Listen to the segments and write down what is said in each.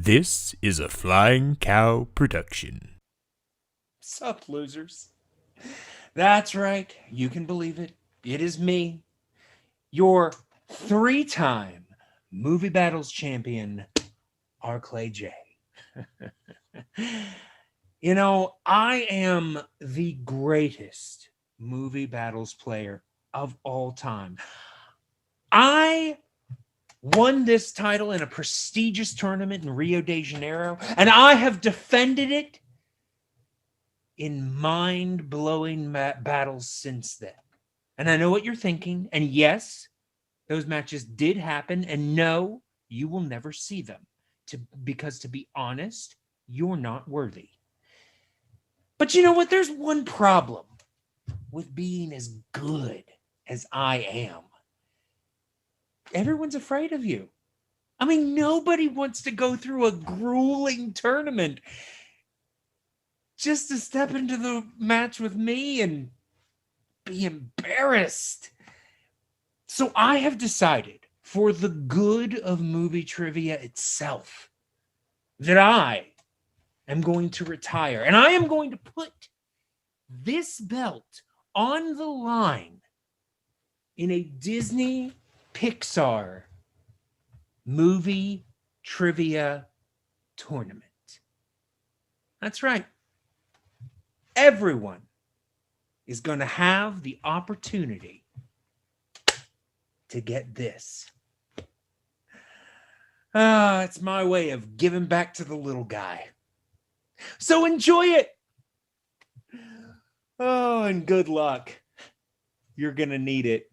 This is a Flying Cow production. Sup, losers? That's right. You can believe it. It is me, your three-time Movie Battles champion, R. Clay J. You know, I am the greatest Movie Battles player of all time. I won this title in a prestigious tournament in Rio de Janeiro, and I have defended it in mind-blowing battles since then. And I know what you're thinking, and yes, those matches did happen, and no, you will never see them, because to be honest, you're not worthy. But you know what? There's one problem with being as good as I am. Everyone's afraid of you. I mean, nobody wants to go through a grueling tournament just to step into the match with me and be embarrassed. So I have decided, for the good of movie trivia itself, that I am going to retire. And I am going to put this belt on the line in a Disney Pixar movie trivia tournament. That's right. Everyone is going to have the opportunity to get this. It's my way of giving back to the little guy. So enjoy it. Oh, and good luck. You're going to need it.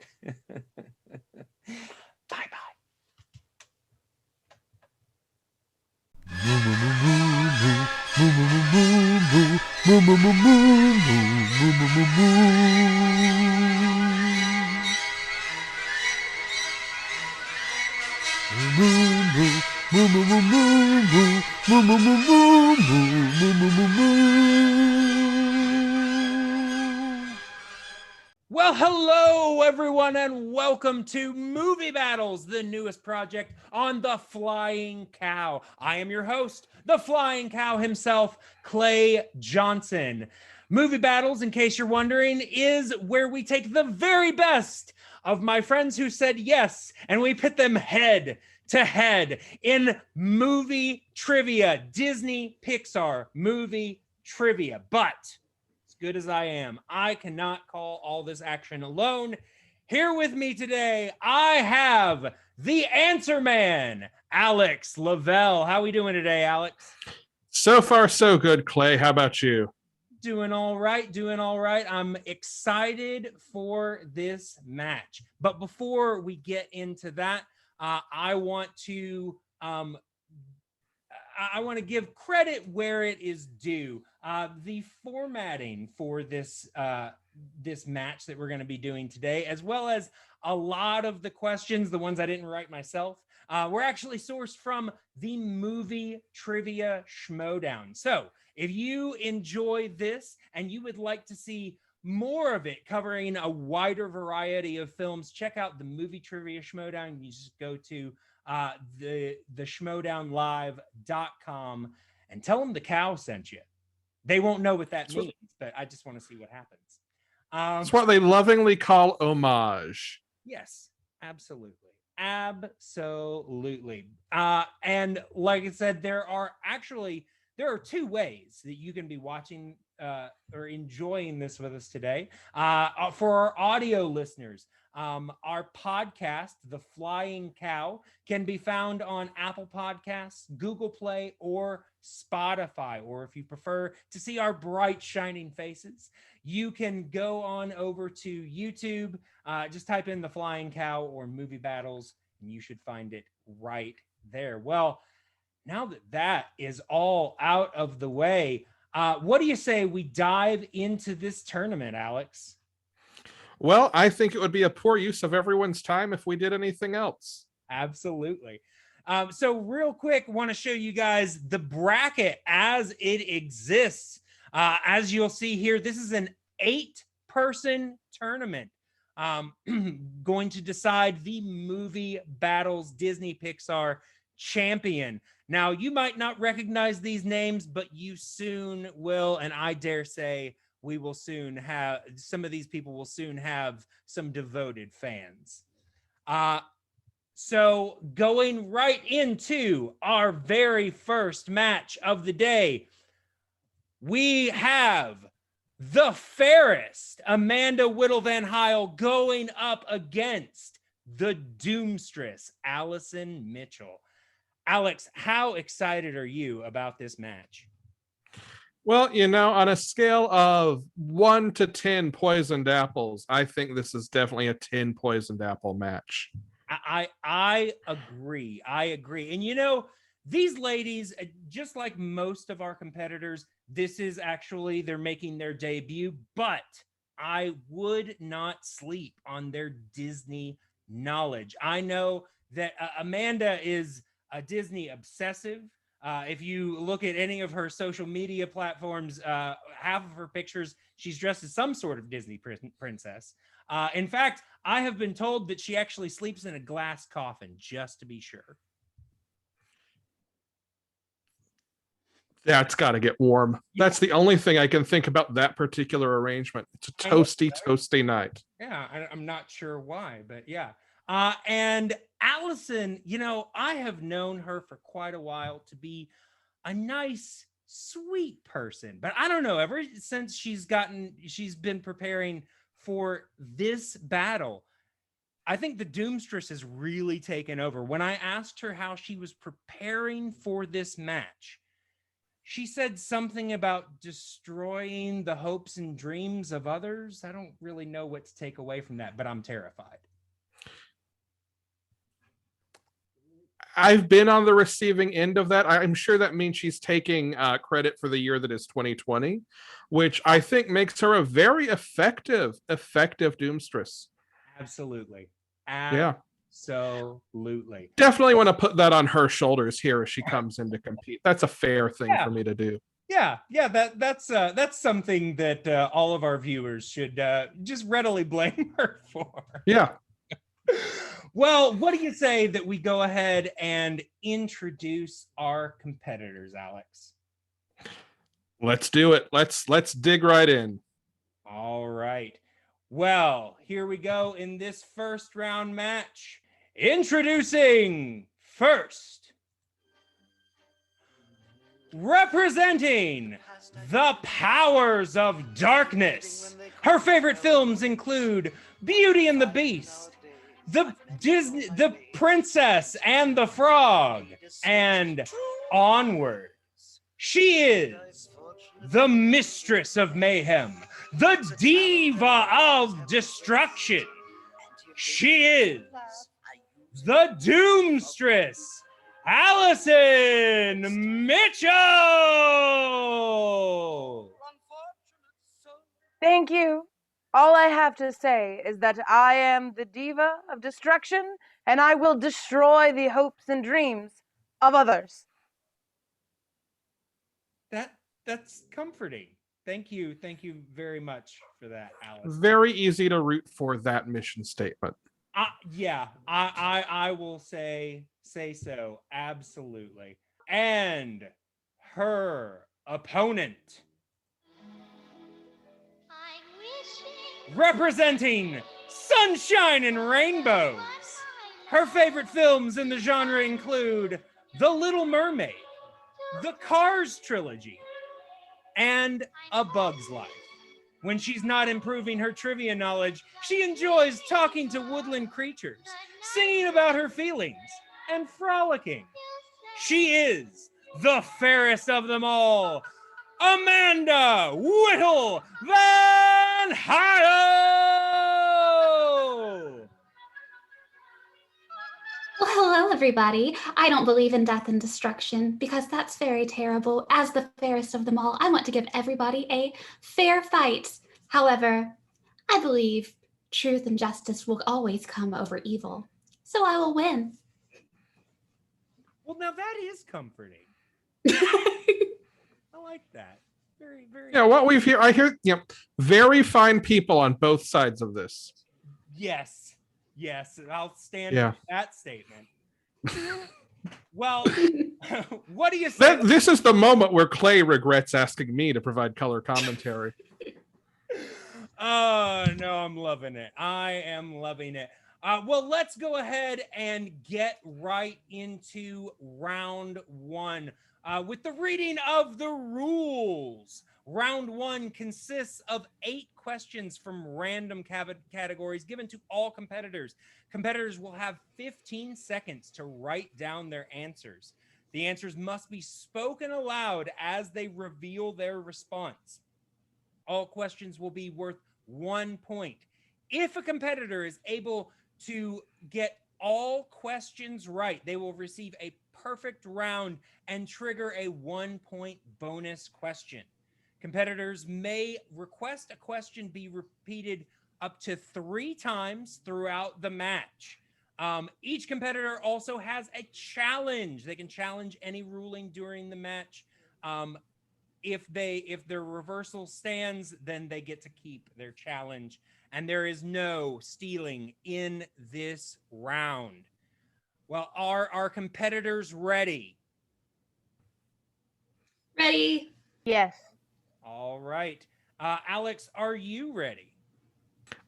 Bye-bye. Well, hello, everyone, and welcome to Movie Battles, the newest project on the Flying Cow. I am your host, the Flying Cow himself, Clay Johnson. Movie Battles, in case you're wondering, is where we take the very best of my friends who said yes, and we pit them head to head in movie trivia, Disney Pixar movie trivia. But good as I am, I cannot call all this action alone. Here with me today, I have the answer man, Alex Lavelle. How are we doing today, Alex? So far, so good, Clay. How about you? Doing all right, doing all right. I'm excited for this match. But before we get into that, I want to give credit where it is due. The formatting for this this match that we're going to be doing today, as well as a lot of the questions, the ones I didn't write myself, were actually sourced from the Movie Trivia Schmodown. So if you enjoy this and you would like to see more of it covering a wider variety of films, check out the Movie Trivia Schmodown. You just go to the schmodownlive.com and tell them the cow sent you. They won't know what that means, but I just want to see what happens. It's what they lovingly call homage. Yes, absolutely. Absolutely. And like I said, there are two ways that you can be watching or enjoying this with us today. For our audio listeners, our podcast, The Flying Cow, can be found on Apple Podcasts, Google Play, or Spotify. Or if you prefer to see our bright, shining faces, you can go on over to YouTube. Just type in The Flying Cow or Movie Battles, and you should find it right there. Well, now that that is all out of the way, what do you say we dive into this tournament, Alex? Well, I think it would be a poor use of everyone's time if we did anything else. Absolutely. So real quick, want to show you guys the bracket as it exists. As you'll see here, this is an 8-person tournament going to decide the Movie Battles Disney Pixar champion. Now, you might not recognize these names, but you soon will. And I dare say we will soon have, some of these people will soon have some devoted fans. So going right into our very first match of the day, we have the Fairest, Amanda Whittle VanHiel, going up against the Doomstress, Allison Mitchell. Alex, how excited are you about this match? Well, on a scale of 1 to 10 poisoned apples, I think this is definitely a 10 poisoned apple match. I agree. I agree. And these ladies, just like most of our competitors, this is actually, they're making their debut, but I would not sleep on their Disney knowledge. I know that Amanda is a Disney obsessive. If you look at any of her social media platforms, half of her pictures, she's dressed as some sort of Disney princess. In fact, I have been told that she actually sleeps in a glass coffin, just to be sure. That's got to get warm. Yeah. That's the only thing I can think about that particular arrangement. It's a toasty night. Yeah, I'm not sure why, but yeah. And Allison, I have known her for quite a while to be a nice, sweet person, but I don't know, ever since she's been preparing for this battle, I think the Doomstress has really taken over. When I asked her how she was preparing for this match, she said something about destroying the hopes and dreams of others. I don't really know what to take away from that, but I'm terrified. I've been on the receiving end of that. I'm sure that means she's taking credit for the year that is 2020, which I think makes her a very effective Doomstress. Absolutely. Yeah. Absolutely. Definitely want to put that on her shoulders here as she comes in to compete. That's a fair thing for me to do. Yeah, that's something that all of our viewers should just readily blame her for. Yeah. Well, what do you say that we go ahead and introduce our competitors, Alex? Let's do it. Let's dig right in. All right. Well, here we go in this first round match. Introducing first, representing the powers of darkness. Her favorite films include Beauty and the Beast, The Princess and the Frog, and Onward. She is the Mistress of Mayhem, the Diva of Destruction. She is the Doomstress, Allison Mitchell. Thank you. All I have to say is that I am the Diva of Destruction, and I will destroy the hopes and dreams of others. That's comforting. Thank you very much for that, Alice. Very easy to root for that mission statement. Yeah, I will say so, absolutely. And her opponent, representing Sunshine and Rainbows. Her favorite films in the genre include The Little Mermaid, the Cars trilogy, and A Bug's Life. When she's not improving her trivia knowledge, she enjoys talking to woodland creatures, singing about her feelings, and frolicking. She is the fairest of them all, Amanda Whittle VanHiel! Well, hello, everybody. I don't believe in death and destruction because that's very terrible. As the fairest of them all, I want to give everybody a fair fight. However, I believe truth and justice will always come over evil. So I will win. Well, now that is comforting. I like that. Very, very. Yeah, what I hear, very fine people on both sides of this. Yes, I'll stand with that statement. Well, what do you say? This is the moment where Clay regrets asking me to provide color commentary. Oh, no, I'm loving it. I am loving it. Well, let's go ahead and get right into round one with the reading of the rules. Round one consists of 8 questions from random categories given to all competitors. Competitors will have 15 seconds to write down their answers. The answers must be spoken aloud as they reveal their response. All questions will be worth 1 point. If a competitor is able to get all questions right, they will receive a perfect round and trigger a 1-point bonus question. Competitors may request a question be repeated up to 3 times throughout the match. Each competitor also has a challenge. They can challenge any ruling during the match. If their reversal stands, then they get to keep their challenge, and there is no stealing in this round. Well, are our competitors ready? Ready? Yes. All right. Alex, are you ready?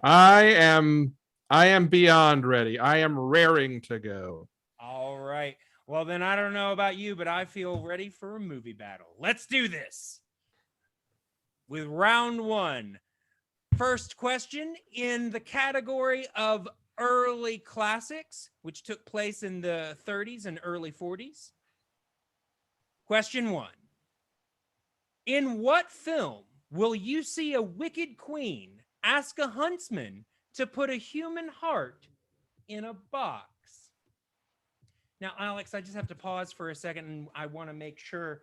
I am beyond ready. I am raring to go. All right. Well, then I don't know about you, but I feel ready for a movie battle. Let's do this. With round one. First question in the category of early classics, which took place in the 30s and early 40s. Question 1. In what film will you see a wicked queen ask a huntsman to put a human heart in a box? Now, Alex, I just have to pause for a second, and I want to make sure.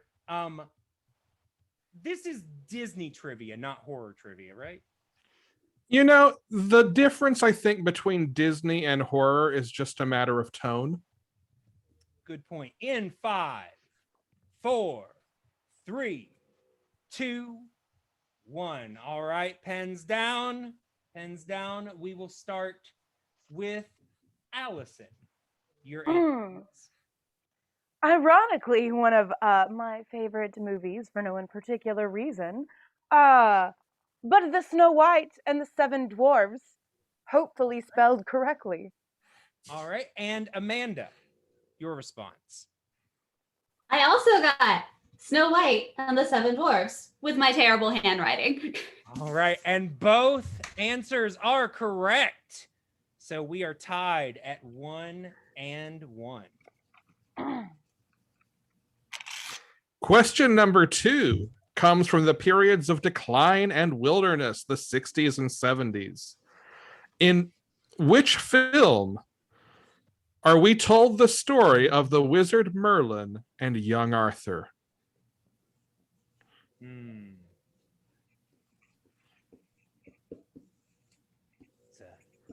This is Disney trivia, not horror trivia, right? You know, the difference I think between Disney and horror is just a matter of tone. Good point. In 5, 4, 3, 2, 1. All right, pens down. Pens down. We will start with Allison. Your answer. Ironically, one of my favorite movies for no in particular reason. But the Snow White and the Seven Dwarfs, hopefully spelled correctly. All right, and Amanda, your response. I also got Snow White and the Seven Dwarfs with my terrible handwriting. All right, and both answers are correct. So we are tied at 1-1. Question number 2 comes from the periods of decline and wilderness, the 60s and 70s. In which film are we told the story of the wizard Merlin and young Arthur?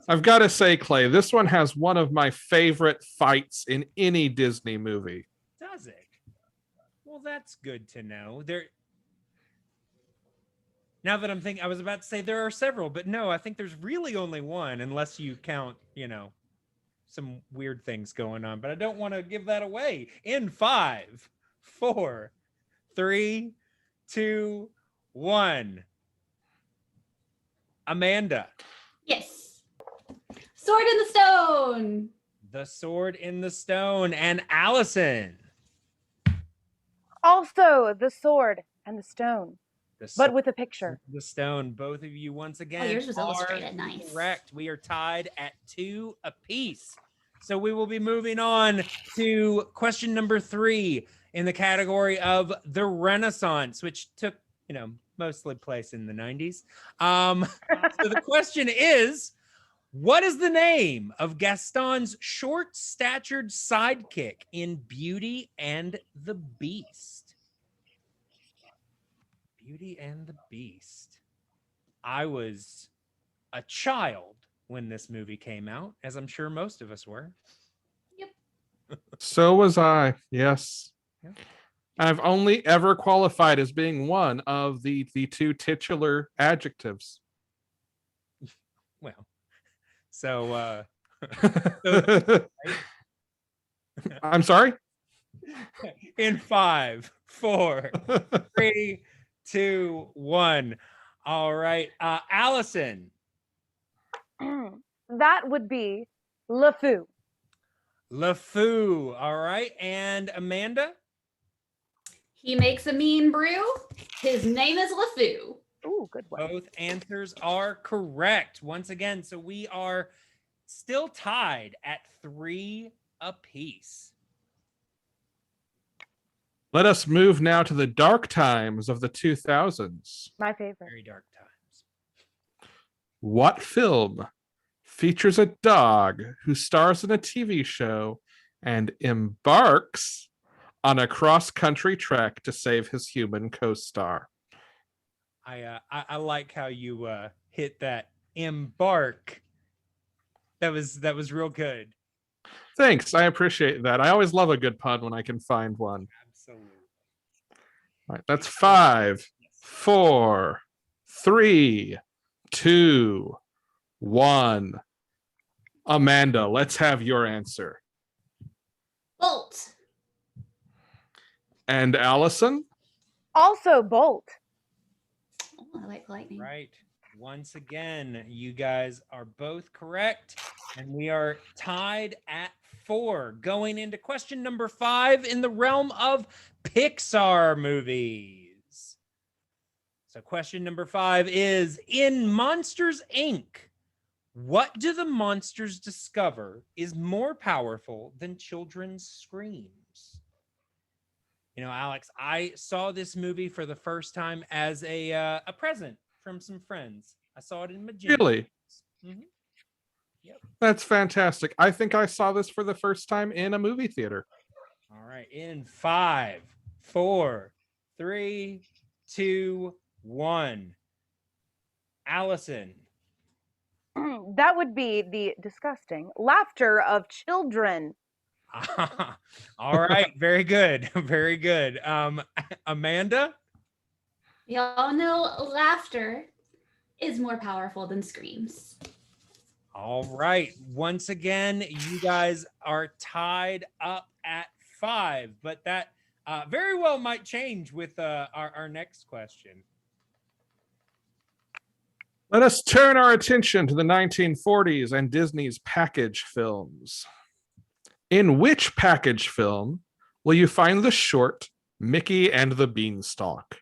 I've got to say, Clay, this one has one of my favorite fights in any Disney movie. Does it? Well, that's good to know. Now that I'm thinking, I was about to say there are several, but no, I think there's really only one, unless you count, some weird things going on. But I don't want to give that away. In 5, 4, 3, 2, 1. Amanda. Yes. Sword in the Stone. The Sword in the Stone. And Allison. Also, the Sword and the Stone, but with a picture. The Stone. Both of you once again. Oh, yours was illustrated. Nice. Correct. We are tied at 2 apiece. So we will be moving on to question number 3 in the category of the Renaissance, which took, mostly place in the 90s. So the question is, what is the name of Gaston's short-statured sidekick in Beauty and the Beast? Beauty and the Beast. I was a child when this movie came out, as I'm sure most of us were. Yep. So was I, yes. Yeah. I've only ever qualified as being one of the 2 titular adjectives. Well, so I'm sorry? In 5, 4, 3, 2, 1. All right. Allison. That would be LeFou. LeFou. All right. And Amanda? He makes a mean brew. His name is LeFou. Ooh, good one. Both answers are correct. Once again, so we are still tied at 3 apiece. Let us move now to the dark times of the 2000s. My favorite. Very dark times. What film features a dog who stars in a TV show and embarks on a cross-country trek to save his human co-star? I like how you hit that embark. That was real good. Thanks, I appreciate that. I always love a good pun when I can find one. Absolutely. All right, that's 5, 4, 3, 2, 1. Amanda, let's have your answer. Bolt. And Allison? Also Bolt. Oh, I like lightning. Right. Once again, you guys are both correct, and we are tied at 4. Going into question number 5 in the realm of Pixar movies. So question number 5 is, in Monsters, Inc., what do the monsters discover is more powerful than children's screams? You know, Alex, I saw this movie for the first time as a present from some friends. I saw it in Magenta. Really? Mhm. Yep. That's fantastic. I think I saw this for the first time in a movie theater. All right. In 5, 4, 3, 2, 1. Allison. That would be the disgusting laughter of children. All right. Very good. Very good. Amanda. Y'all know laughter is more powerful than screams. All right. Once again, you guys are tied up at 5, but that very well might change with our next question. Let us turn our attention to the 1940s and Disney's package films. In which package film will you find the short Mickey and the Beanstalk?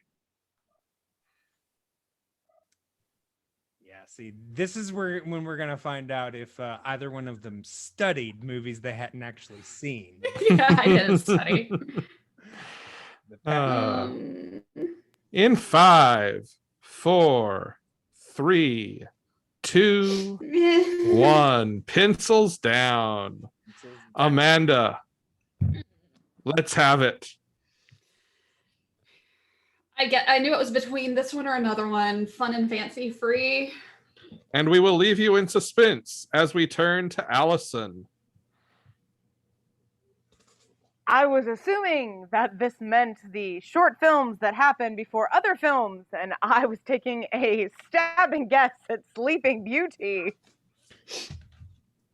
Yeah, see, this is when we're gonna find out if either one of them studied movies they hadn't actually seen. Yeah, I didn't study. In 5, 4, 3, 2, 1. Pencils down. Amanda, let's have it. I knew it was between this one or another one. Fun and fancy free. And we will leave you in suspense as we turn to Allison. I was assuming that this meant the short films that happened before other films, and I was taking a stabbing guess at Sleeping Beauty.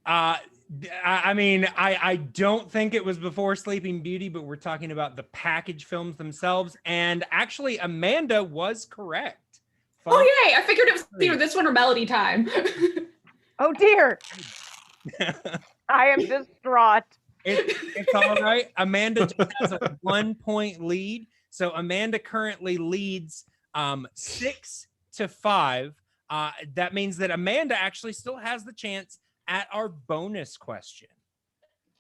I mean, I don't think it was before Sleeping Beauty, but we're talking about the package films themselves. And actually, Amanda was correct. Oh, yay! I figured it was either this one or Melody Time. Oh, dear. I am distraught. It's all right. Amanda just has a 1-point lead. So Amanda currently leads 6-5. That means that Amanda actually still has the chance at our bonus question.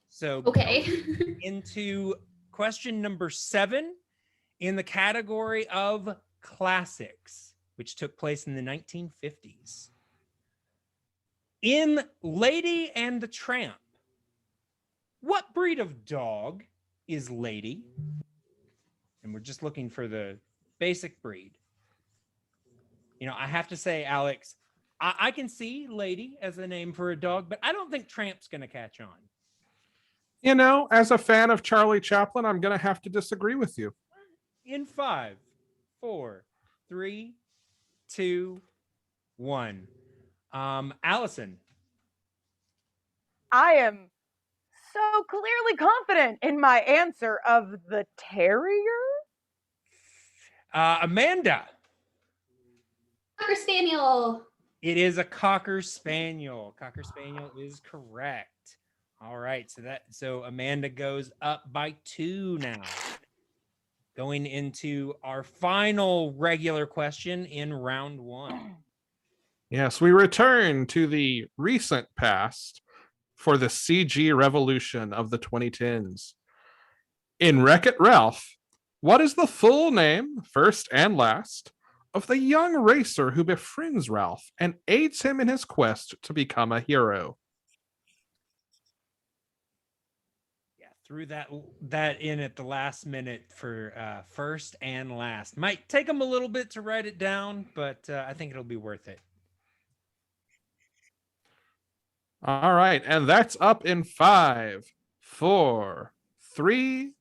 So okay. into question number 7 in the category of classics, which took place in the 1950s. In Lady and the Tramp, what breed of dog is Lady? And we're just looking for the basic breed. You know, I have to say, Alex, I can see Lady as a name for a dog, but I don't think Tramp's going to catch on. You know, as a fan of Charlie Chaplin, I'm going to have to disagree with you. In 5, 4, 3, 2, 1. Allison. I am so clearly confident in my answer of the terrier? Amanda. Cocker Spaniel. It is a Cocker Spaniel. Cocker Spaniel is correct. All right, so Amanda goes up by 2 now. Going into our final regular question in round 1. Yes, we return to the recent past for the CG revolution of the 2010s. In Wreck-It Ralph, what is the full name, first and last, of the young racer who befriends Ralph and aids him in his quest to become a hero? Yeah, threw that in at the last minute for first and last. Might take them a little bit to write it down, but I think it'll be worth it. All right, and that's up in 5, 4, 3,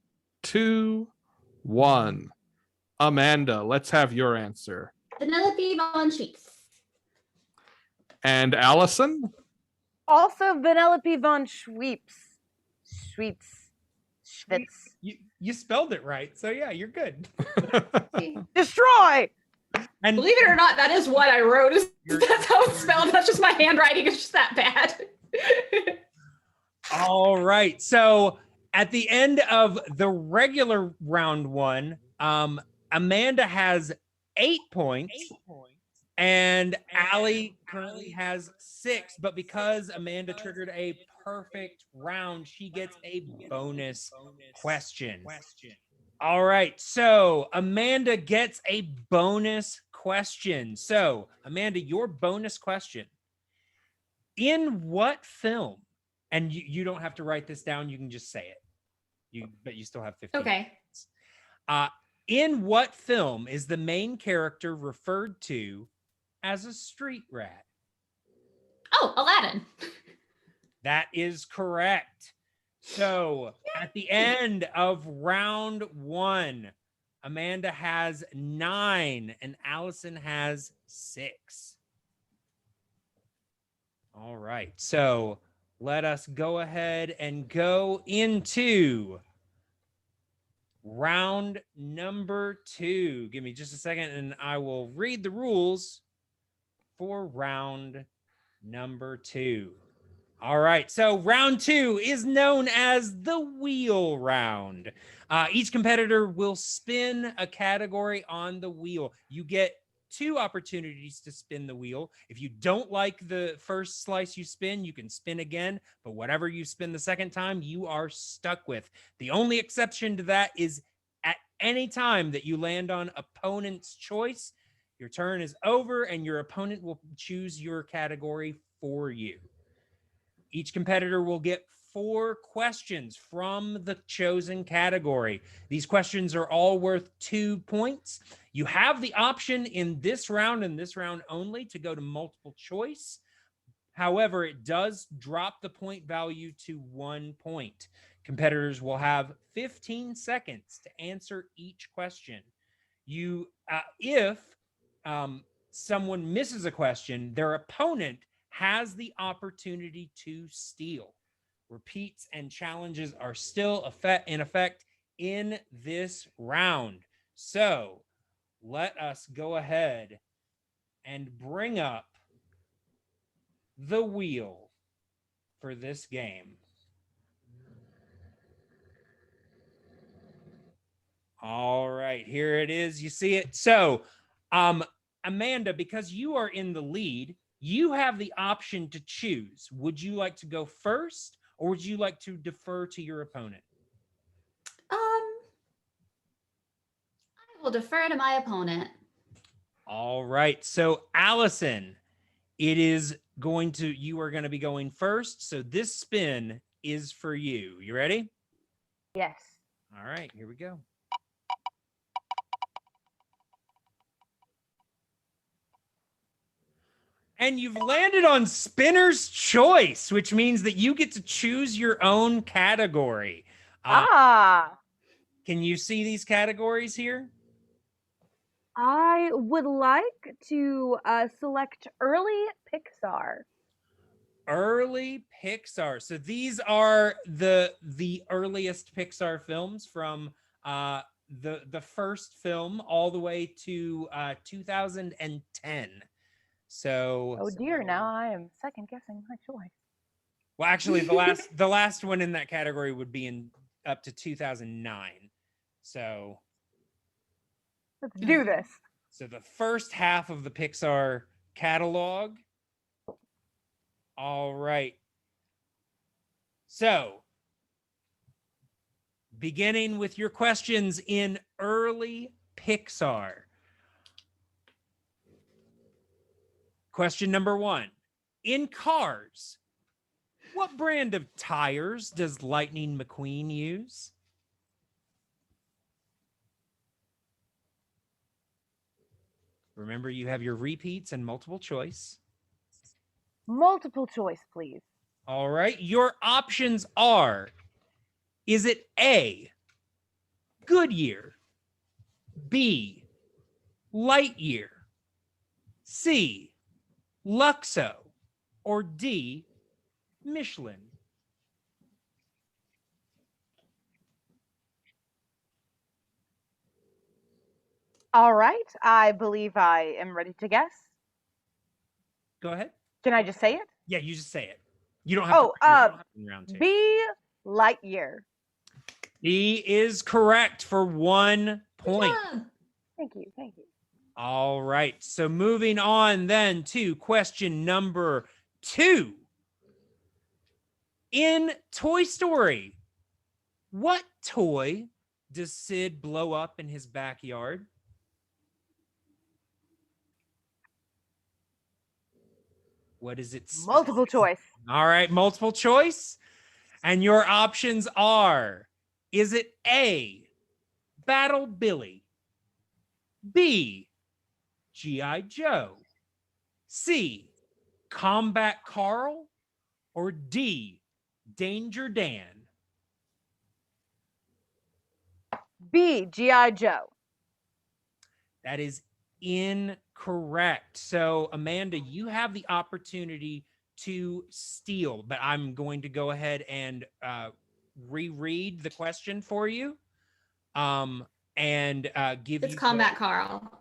2, 1. Amanda, let's have your answer. Vanellope von Schweetz. And Allison? Also Vanellope von Schweetz. Schwitz. You spelled it right, so yeah, you're good. Destroy! And Believe it or not, that is what I wrote. That's how it's spelled. That's just my handwriting. It's just that bad. all right, so at the end of the regular round 1, Amanda has 8 points. And Allie currently has 6, but because Amanda triggered a perfect round, she gets a bonus question. All right, so Amanda gets a bonus question. So, Amanda, your bonus question. In what film, and you don't have to write this down, you can just say it. But you still have 15 Okay. minutes. In what film is the main character referred to as a street rat? Oh, Aladdin. That is correct. So at the end of round 1, Amanda has 9 and Allison has 6. All right. So let us go ahead and go into round number 2. Give me just a second and I will read the rules for round number 2. All right, so round 2 is known as the wheel round. Each competitor will spin a category on the wheel. You get 2 opportunities to spin the wheel. If you don't like the first slice you spin, you can spin again, but whatever you spin the second time, you are stuck with. The only exception to that is at any time that you land on opponent's choice, your turn is over and your opponent will choose your category for you. Each competitor will get 4 questions from the chosen category. These questions are all worth 2 points. You have the option in this round and this round only to go to multiple choice. However, it does drop the point value to 1 point. Competitors will have 15 seconds to answer each question. If someone misses a question, their opponent has the opportunity to steal. Repeats and challenges are still in effect in this round. So let us go ahead and bring up the wheel for this game. All right, here it is. You see it? So, Amanda, because you are in the lead, you have the option to choose. Would you like to go first or would you like to defer to your opponent? I will defer to my opponent. All right. So, Allison, you are going to be going first. So, this spin is for you. You ready? Yes. All right, here we go. And you've landed on Spinner's Choice, which means that you get to choose your own category. Can you see these categories here? I would like to select early Pixar. Early Pixar. So these are the earliest Pixar films from the first film all the way to 2010. So Oh dear, now I am second guessing my choice. well, actually, the last one in that category would be in up to 2009. So Let's do this. so the first half of the Pixar catalog. All right. So beginning with your questions in early Pixar. Question number 1. In Cars, what brand of tires does Lightning McQueen use? Remember, you have your repeats and multiple choice. Multiple choice, please. All right. Your options are, is it A, Goodyear, B, Lightyear, C, Luxo, or D, Michelin? All right, I believe I am ready to guess. Go ahead. Can I just say it? Yeah, you just say it. You don't have Oh, to. You don't have to in round 2. B, Lightyear. B is correct for 1 point. Yeah. Thank you, thank you. All right. So moving on then to question number 2. In Toy Story, what toy does Sid blow up in his backyard? What is it? Multiple choice. All right, multiple choice. And your options are, is it A, Battle Billy, B, G.I. Joe, C, Combat Carl, or D, Danger Dan? B, G.I. Joe. That is incorrect. So, Amanda, you have the opportunity to steal, but I'm going to go ahead and reread the question for you, and give It's you Combat Carl.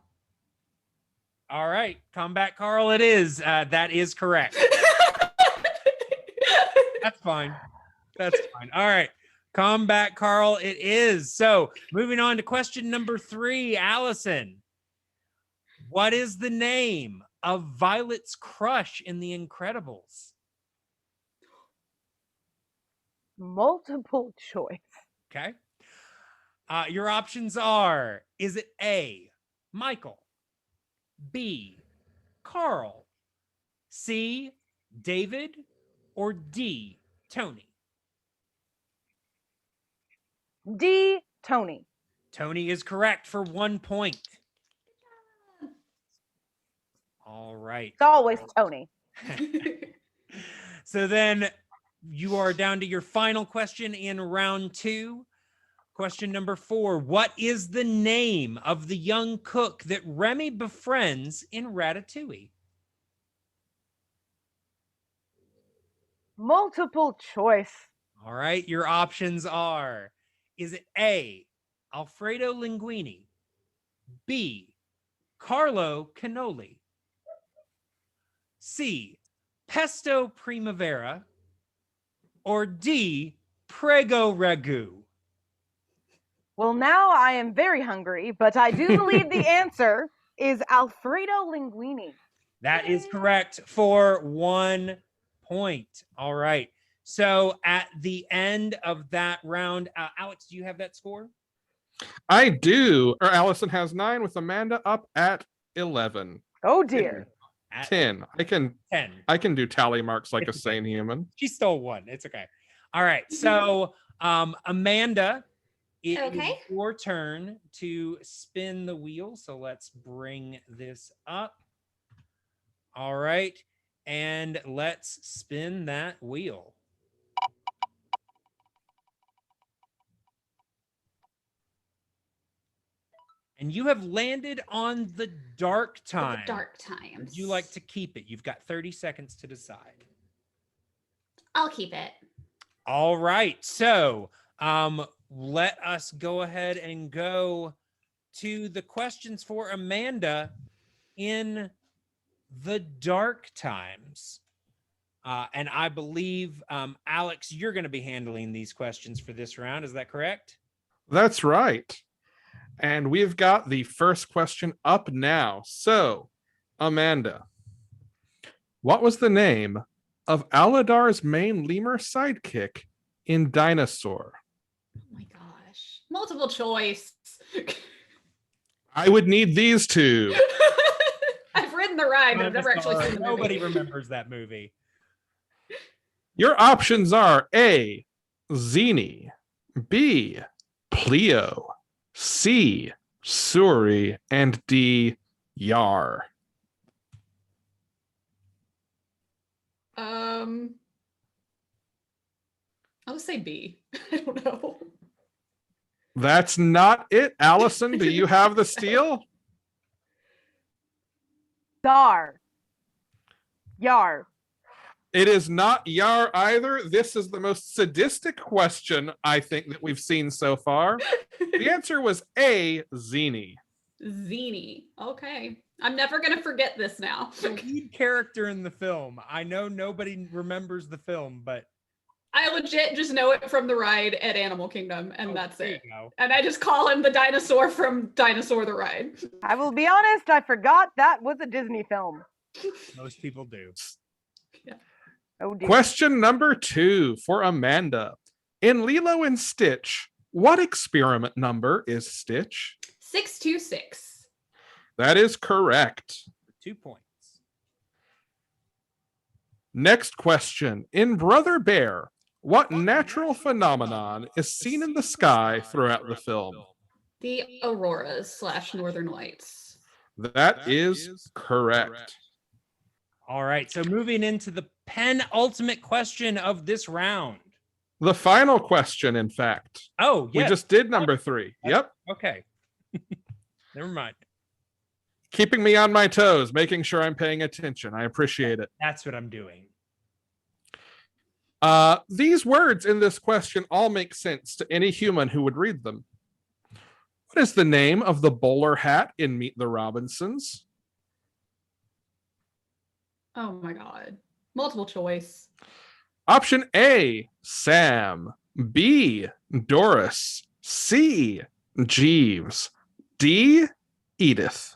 All right, Combat Carl. It is. That is correct. That's fine. That's fine. All right. Combat Carl it is. So moving on to question number 3, Allison. What is the name of Violet's crush in The Incredibles? Multiple choice. Okay. Your options are, is it A, Michael, B, Carl, C, David, or D, Tony? D, Tony. Tony is correct for 1 point. All right. It's always Tony. So then you are down to your final question in round 2. Question number 4. What is the name of the young cook that Remy befriends in Ratatouille? Multiple choice. All right. Your options are, is it A, Alfredo Linguini, B, Carlo Cannoli, C, Pesto Primavera, or D, Prego Ragu? Well, now I am very hungry, but I do believe the answer is Alfredo Linguini. That is correct for 1 point. All right. So at the end of that round, Alex, do you have that score? I do. Or Allison has 9 with Amanda up at 11. Oh dear. At 10. 10. I can do tally marks like a sane human. She stole 1. It's okay. All right. So Amanda, it Okay. is your turn to spin the wheel. So let's bring this up. All right. And let's spin that wheel. And you have landed on the dark time. The dark times. Would you like to keep it? You've got 30 seconds to decide. I'll keep it. All right. So let us go ahead and go to the questions for Amanda in the dark times. And I believe, Alex, you're going to be handling these questions for this round. Is that correct? That's right. And we've got the first question up now. So, Amanda, what was the name of Aladar's main lemur sidekick in Dinosaur? Oh my gosh. Multiple choice. I would need these two. I've ridden the ride, but I've never actually seen the movie. Nobody remembers that movie. Your options are A, Zini, B, Pleo, C, Suri, and D, Yar. I'll say B. I don't know. That's not it. Allison, do you have the steal? Dar. Yar. It is not Yar either. This is the most sadistic question I think that we've seen so far. The answer was A, Zini. Zini. Okay. I'm never going to forget this now. The lead character in the film. I know nobody remembers the film, but I legit just know it from the ride at Animal Kingdom, and that's there it. you go. And I just call him the dinosaur from Dinosaur the Ride. I will be honest, I forgot that was a Disney film. Most people do. Oh dear. Question number 2 for Amanda. In Lilo and Stitch, what experiment number is Stitch? 626. That is correct. 2 points. Next question. In Brother Bear, what natural phenomenon is seen in the sky throughout the film? The Auroras / Northern Lights. That is correct. All right. So moving into the penultimate question of this round. The final question, in fact. Oh, yes. We just did number 3. Yep. Okay. Never mind. Keeping me on my toes, making sure I'm paying attention. I appreciate it. That's what I'm doing. These words in this question all make sense to any human who would read them. What is the name of the bowler hat in Meet the Robinsons? Oh my God. Multiple choice. Option A, Sam. B, Doris. C, Jeeves. D, Edith.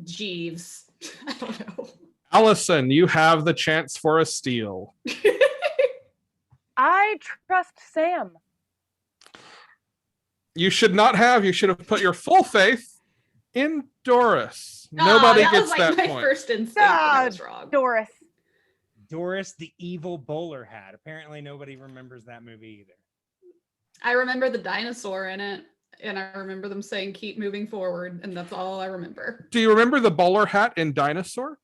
Jeeves. I don't know. Allison, you have the chance for a steal. I trust Sam. You should not have. You should have put your full faith in Doris. Nobody that gets was like that my point. first instinct. And I was wrong. Doris. Doris the Evil Bowler Hat. Apparently nobody remembers that movie either. I remember the dinosaur in it, and I remember them saying keep moving forward, and that's all I remember. Do you remember the bowler hat in Dinosaur?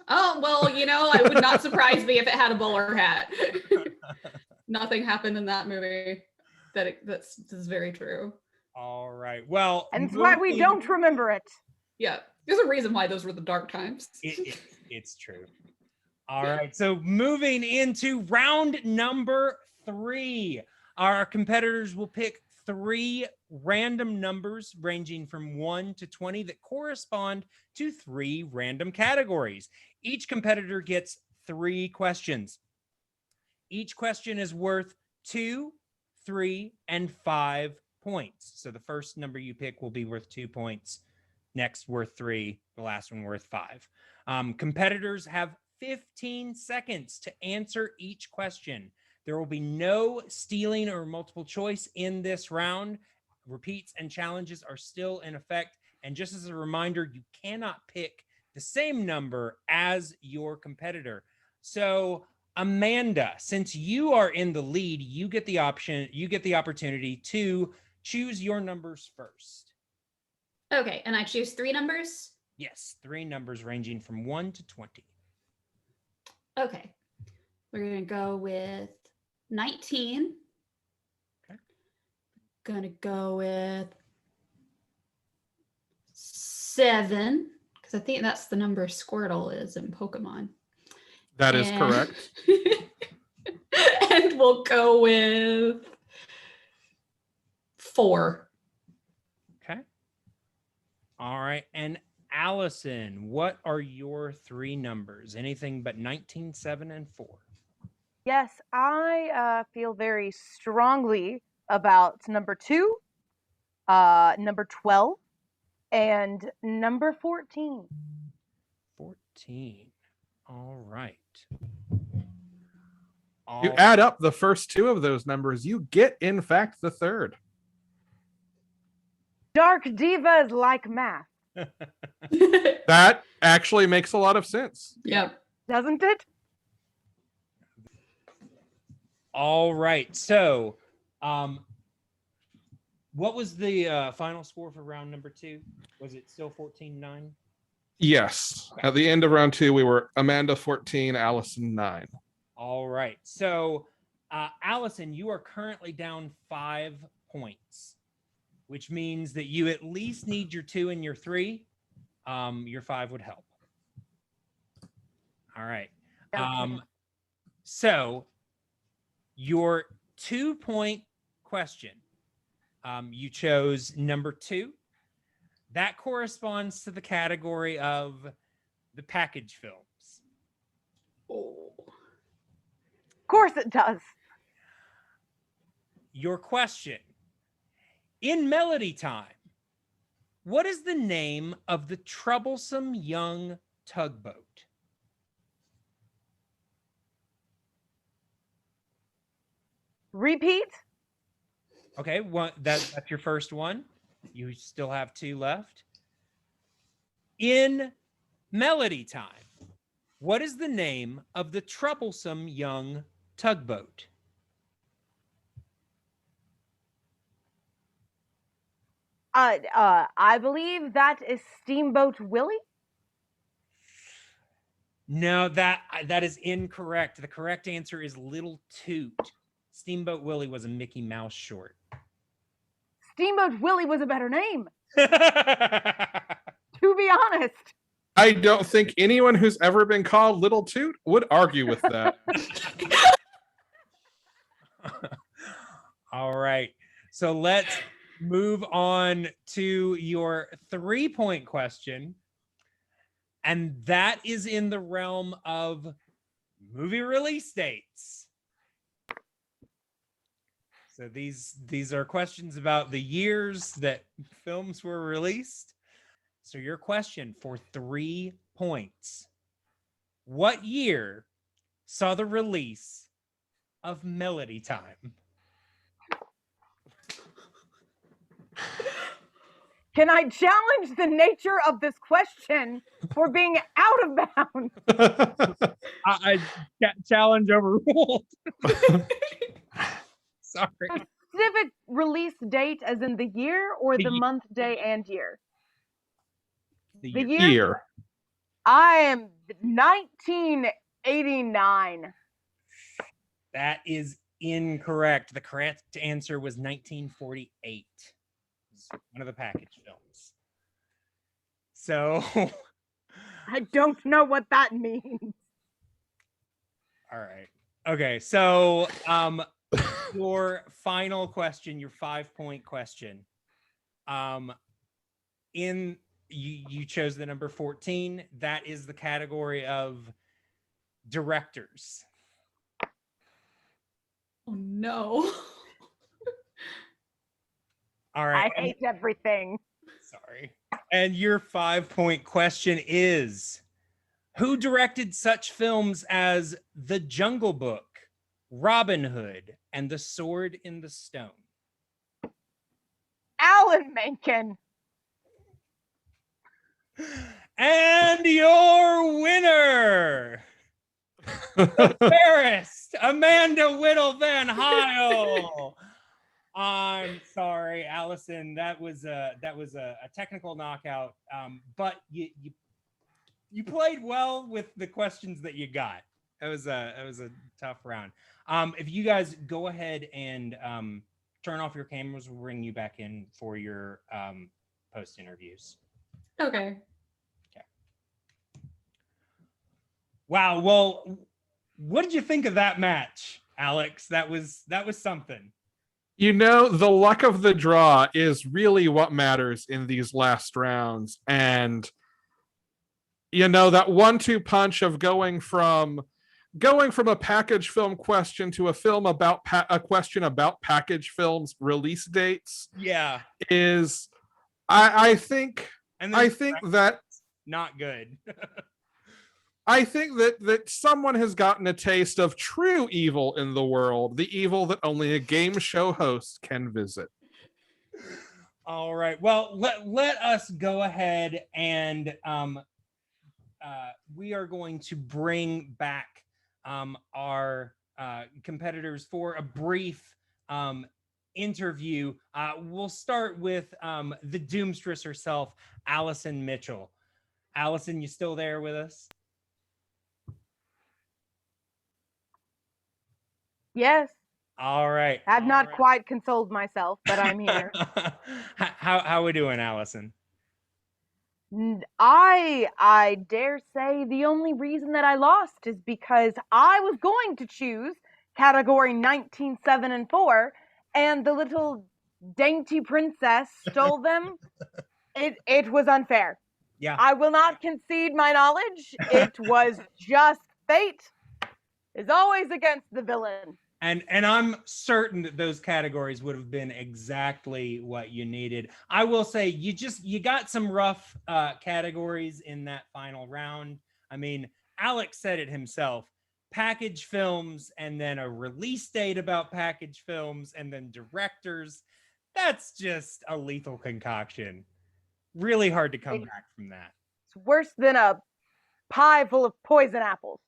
Oh, well, you know, it would not surprise me if it had a bowler hat. Nothing happened in that movie. That's very true. All right. Well, And it's why we don't remember it. Yeah, there's a reason why those were the dark times. It's true. All right. So moving into round number 3, our competitors will pick 3 random numbers ranging from 1 to 20 that correspond to 3 random categories. Each competitor gets 3 questions. Each question is worth 2, 3, and 5 points. So the first number you pick will be worth 2 points. Next worth 3, the last one worth 5. Competitors have 15 seconds to answer each question. There will be no stealing or multiple choice in this round. Repeats and challenges are still in effect. And just as a reminder, you cannot pick the same number as your competitor. So Amanda, since you are in the lead, you get the opportunity to choose your numbers first. Okay, and I choose 3 numbers? Yes, 3 numbers ranging from 1 to 20. Okay, we're gonna go with 19. Okay. Gonna go with 7, because I think that's the number Squirtle is in Pokemon. That is And- correct. And we'll go with 4. Okay. All right. And Allison, what are your 3 numbers? Anything but 19, 7, and 4. Yes, I feel very strongly about number 2, number 12, and number 14. 14. All right. You add up the first 2 of those numbers, you get, in fact, the third. Dark divas like math, That actually makes a lot of sense. Yep. doesn't it? All right. So, what was the final score for round number 2? Was it still 14-9? Yes. At the end of round 2, we were Amanda 14, Allison 9. All right. So, Allison, you are currently down 5 points, which means that you at least need your 2 and your 3. Your 5 would help. All right. So, your 2-point question, you chose number 2. That corresponds to the category of the package films. Oh. Of course it does. Your question, in Melody Time, what is the name of the troublesome young tugboat? Repeat. Okay, that's your first one. You still have 2 left. In Melody Time, what is the name of the troublesome young tugboat? I believe that is Steamboat Willie. No, that is incorrect. The correct answer is Little Toot. Steamboat Willie was a Mickey Mouse short. Steamboat Willie was a better name, to be honest. I don't think anyone who's ever been called Little Toot would argue with that. All right. So let's move on to your 3-point question. And that is in the realm of movie release dates. So these are questions about the years that films were released. So your question for 3 points. What year saw the release of Melody Time? Can I challenge the nature of this question for being out of bounds? I challenge overruled. Sorry. Specific release date, as in the year, or the month, day, and year? The The year. Year. I am 1989. That is incorrect. The correct answer was 1948. It's one of the package films. So, I don't know what that means. all right. Okay. So, your final question, your 5-point question. You chose the number 14. That is the category of directors. Oh no. All right. I hate everything. Sorry. And your 5-point question is, who directed such films as The Jungle Book, Robin Hood, and The Sword in the Stone? Alan Menken. And your winner, the Fairest, Amanda Whittle VanHiel. I'm sorry, Allison. That was a technical knockout. But you played well with the questions that you got. It was a tough round. If you guys go ahead and turn off your cameras, we'll bring you back in for your post interviews. Okay. Wow. Well, what did you think of that match, Alex? That was something. You know, the luck of the draw is really what matters in these last rounds. And, you know, that 1-2 punch of going from a package film question to a film about a question about package films release dates Yeah. is, I think And I then think that not good. I think that someone has gotten a taste of true evil in the world, the evil that only a game show host can visit. All right. Well, let us go ahead and we are going to bring back our competitors for a brief interview. We'll start with the Doomstress herself, Allison Mitchell. Allison, you still there with us? Yes, All right. I've not quite consoled myself, but I'm here. How we doing, Allison? I dare say the only reason that I lost is because I was going to choose category 19, 7, and 4, and the little dainty princess stole them. It was unfair. Yeah. I will not concede my knowledge. It was just fate is always against the villain. And I'm certain that those categories would have been exactly what you needed. I will say you got some rough categories in that final round. I mean, Alex said it himself, package films and then a release date about package films and then directors. That's just a lethal concoction. Really hard to come back from that. It's worse than a pie full of poison apples.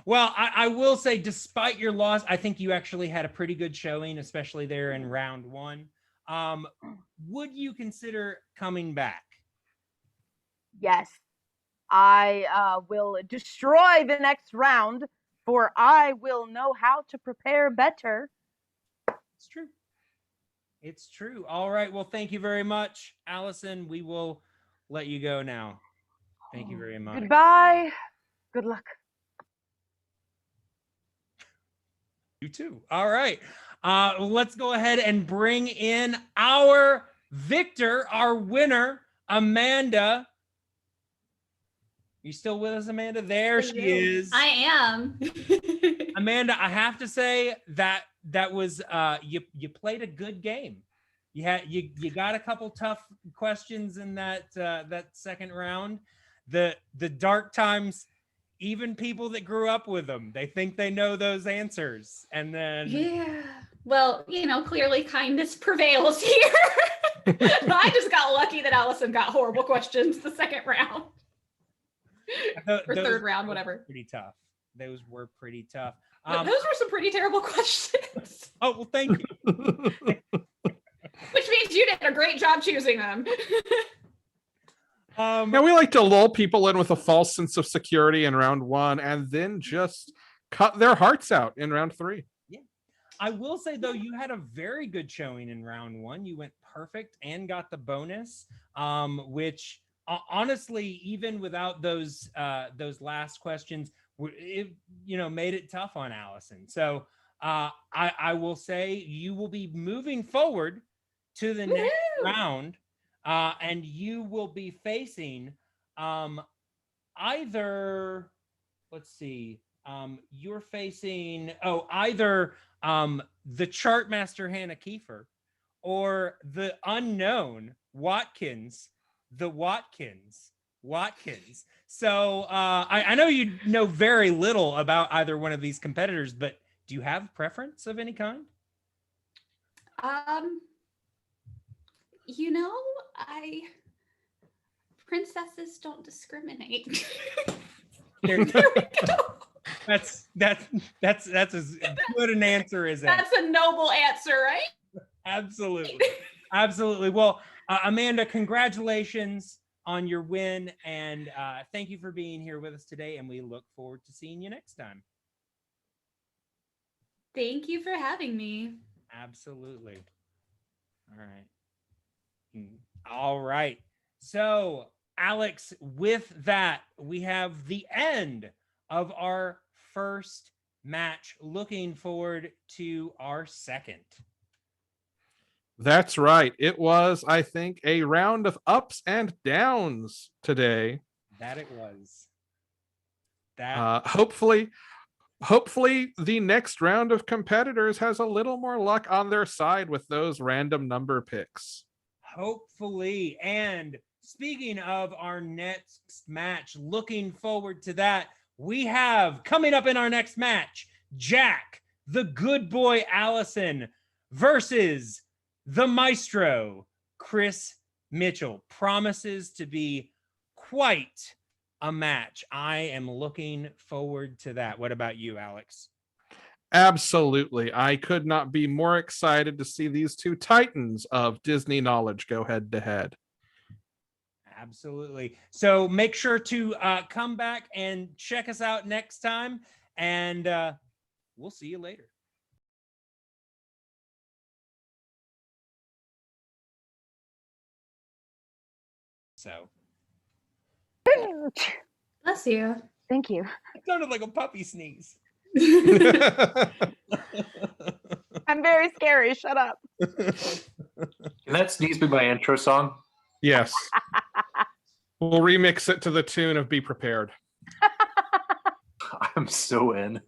Well, I will say, despite your loss, I think you actually had a pretty good showing, especially there in round 1. Would you consider coming back? Yes, I will destroy the next round, for I will know how to prepare better. It's true. It's true. All right. Well, thank you very much, Allison. We will let you go now. Thank you very much. Goodbye. Good luck. You too. All right. Let's go ahead and bring in our victor, our winner, Amanda. You still with us, Amanda? There she is. I am. Amanda, I have to say that was you played a good game. You got a couple tough questions in that second round. The dark times, even people that grew up with them, they think they know those answers. And then Yeah. Well, clearly kindness prevails here. I just got lucky that Allison got horrible questions the second round. Or third round, whatever. Pretty tough. Those were pretty tough. Those were some pretty terrible questions. Oh, well, thank you. Which means you did a great job choosing them. Yeah, we like to lull people in with a false sense of security in round 1 and then just cut their hearts out in round 3. Yeah. I will say, though, you had a very good showing in round 1. You went perfect and got the bonus, which honestly, even without those last questions, it made it tough on Allison. So I will say you will be moving forward to the next round, and you will be facing either, let's see, you're facing either the Chartmaster Hannah Kiefer or the unknown Watkins. The Watkins. So I know you know very little about either one of these competitors, but do you have preference of any kind? Princesses don't discriminate. There we go. That's as good an answer as that. That's a noble answer, right? Absolutely. Well, Amanda, congratulations on your win, and thank you for being here with us today, and we look forward to seeing you next time. Thank you for having me. Absolutely. All right. So, Alex, with that, we have the end of our first match. Looking forward to our second. That's right. It was, I think, a round of ups and downs today. That it was. That Hopefully, the next round of competitors has a little more luck on their side with those random number picks. hopefully. And speaking of our next match, looking forward to that. We have coming up in our next match, Jack, the good boy Allison versus the maestro, Chris Mitchell. Promises to be quite a match. I am looking forward to that. What about you, Alex? Absolutely. I could not be more excited to see these two titans of Disney knowledge go head to head. Absolutely. So make sure to come back and check us out next time, and we'll see you later. So Bless you. Thank you. it sounded like a puppy sneeze. I'm very scary. Shut up. Can that sneeze be my intro song? Yes. We'll remix it to the tune of Be Prepared. I'm so in.